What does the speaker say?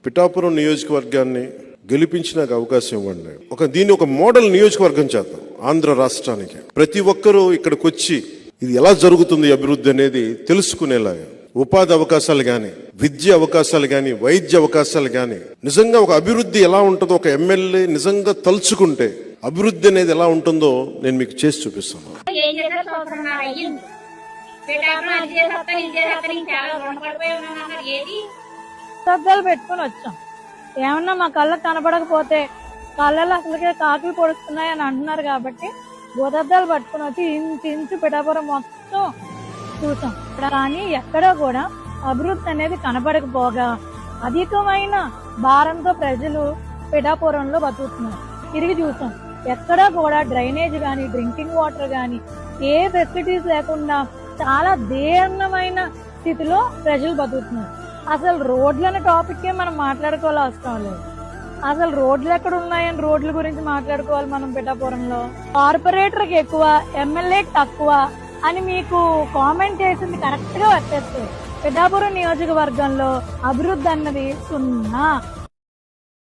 పిఠాపురం నియోజకవర్గాన్ని గెలిపించి నాకు అవకాశం ఇవ్వండి. దీన్ని ఒక మోడల్ నియోజకవర్గం చేద్దాం ఆంధ్ర రాష్ట్రానికి. ప్రతి ఒక్కరూ ఇక్కడికి వచ్చి ఇది ఎలా జరుగుతుంది అభివృద్ధి అనేది తెలుసుకునేలాగా, ఉపాధి అవకాశాలు కానీ, విద్య అవకాశాలు కానీ, వైద్య అవకాశాలు కానీ, నిజంగా ఒక అభివృద్ధి ఎలా ఉంటుందో ఒక ఎమ్మెల్యే నిజంగా తలుచుకుంటే అభివృద్ధి అనేది ఎలా ఉంటుందో నేను మీకు చేసి చూపిస్తాను. శబ్దాలు పెట్టుకుని వచ్చాం. ఏమన్నా మా కళ్ళకు కనపడకపోతే కళ్ళలో అసలుకే కాకులు పొడుస్తున్నాయి అని అంటున్నారు కాబట్టి గోదద్దాలు పట్టుకుని వచ్చి ఇంచు పిఠాపురం మొత్తం చూసాం. కానీ ఎక్కడో కూడా అభివృద్ధి అనేది కనపడకపోగా అధికమైన భారంతో ప్రజలు పిఠాపురంలో బతుకుతున్నారు. తిరిగి చూసాం, ఎక్కడా కూడా డ్రైనేజ్ గాని, డ్రింకింగ్ వాటర్ గాని, ఏ ఫెసిలిటీస్ లేకుండా చాలా దీర్ణమైన స్థితిలో ప్రజలు బతుకుతున్నారు. అసలు రోడ్లన్న టాపిక్ మనం మాట్లాడుకోవాలి అవసరం లేదు. అసలు రోడ్లు ఎక్కడ ఉన్నాయని రోడ్ల గురించి మాట్లాడుకోవాలి మనం పిఠాపురంలో. కార్పొరేటర్కి ఎక్కువ, ఎమ్మెల్యేకి తక్కువ అని మీకు కామెంట్ చేసింది కరెక్ట్ గా వచ్చేస్తుంది. పిఠాపురం నియోజకవర్గంలో అభివృద్ధి అన్నది 0.